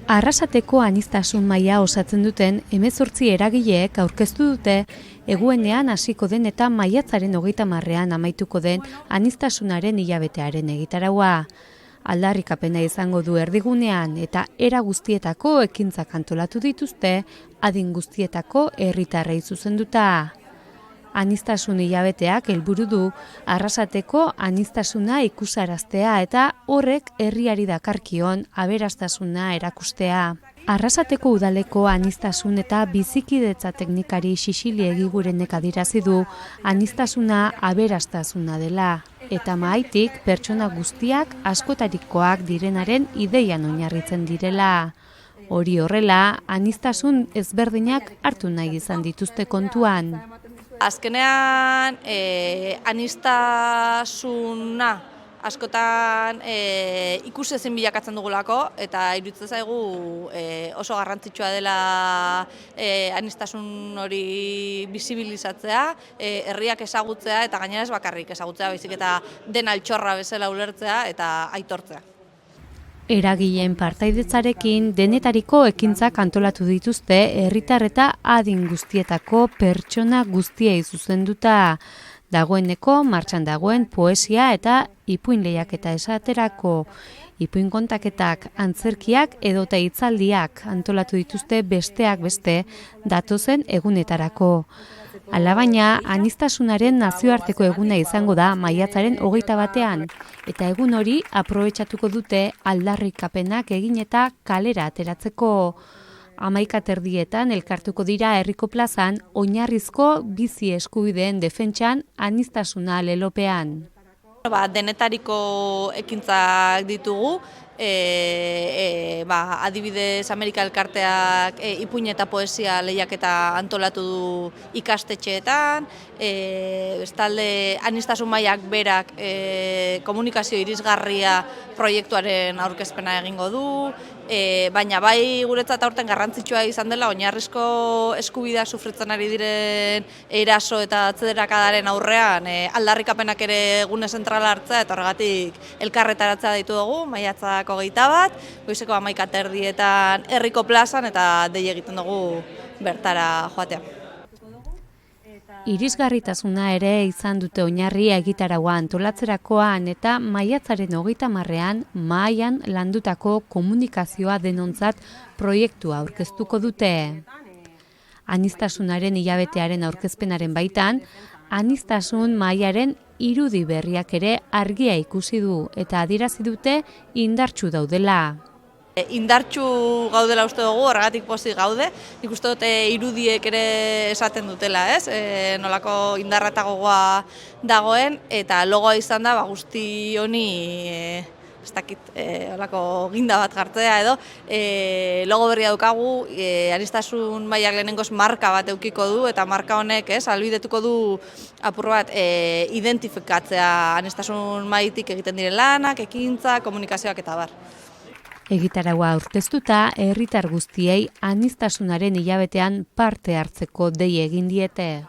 Arrasateko aniztasun maila osatzen duten 18 eragileek aurkeztu dute eguenean hasiko den eta maiatzaren 30ean amaituko den aniztasunaren hilabetearen egitaraua. Aldarrikapena izango du erdigunean eta era guztietako ekintzak antolatu dituzte adin guztietako herritarrei zuzenduta. Aniztasun hilabeteak helburu du Arrasateko aniztasuna ikusaraztea eta horrek herriari dakarkion aberastasuna erakustea. Arrasateko udaleko aniztasun eta bizikidetza teknikari Xixili Egigurenek adierazi du aniztasuna aberastasuna dela eta mahaitik pertsona guztiak askotarikoak direnaren ideian oinarritzen direla. Hori horrela, aniztasun ezberdinak hartu nahi izan dituzte kontuan. Azkenean, aniztasuna askotan ikusezin bilakatzen dugulako eta iruditzen zaigu oso garrantzitsua dela aniztasun hori bisibilizatzea, herriak ezagutzea eta gainera ez bakarrik ezagutzea, baizik eta den altxorra bezala ulertzea eta aitortzea. Eragileen partaidetzarekin denetariko ekintzak antolatu dituzte herritar eta adin guztietako pertsona guztiei zuzenduta. Dagoeneko martxan dagoen poesia eta ipuin lehiaketa esaterako. Ipuin kontaketak, antzerkiak edota hitzaldiak antolatu dituzte besteak beste datozen egunetarako. Alabaina, aniztasunaren nazioarteko eguna izango da maiatzaren 21ean, eta egun hori aprobetxatuko dute aldarrikapenak egin eta kalera ateratzeko. 11:30 elkartuko dira herriko plazan oinarrizko bizi eskubideen defentsan aniztasuna lelopean. Denetariko ekintzak ditugu, adibidez Amerika Elkarteak ipuin eta poesia lehiaketa antolatu du ikastetxeetan, bestalde aniztasun mailak berak komunikazio irisgarria proiektuaren aurkezpena egingo du, baina bai guretzat aurten garrantzitsua izan dela oinarrizko eskubidea sufritzen ari diren eraso eta atzederakadaren aurrean aldarrikapenak ere gune zentrala hartzea eta horregatik elkarretaratzea ditu dugu, maiatzak 21, goizeko 11:30 herriko plazan eta dei egiten dugu bertara joatea. Irisgarritasuna ere izan dute oinarri egitaraua antolatzerakoan eta maiatzaren 30ean mahaian landutako komunikazioa denontzat proiektua aurkeztuko dute. Aniztasunaren hilabetearen aurkezpenaren baitan, aniztasun mahaiaren irudi berriak ere argia ikusi du eta adierazi dute indartsu daudela. Indartsu gaudela uste dugu, horregatik pozik gaude. Nik uste dute irudiek ere esaten dutela, ez? Nolako indarra eta gogoa dagoen, eta logoa izan da guzti honi ez dakit, holako ginda bat jartzea edo, logo berria daukagu, aniztasun mailak lehenengoz marka bat eukiko du, eta marka honek ahalbidetuko du apur bat identifikatzea aniztasun mailetik egiten diren lanak, ekintza, komunikazioak eta bar. Egitaraua aurkeztuta herritar guztiei aniztasunaren hilabetean parte hartzeko dei egin diete.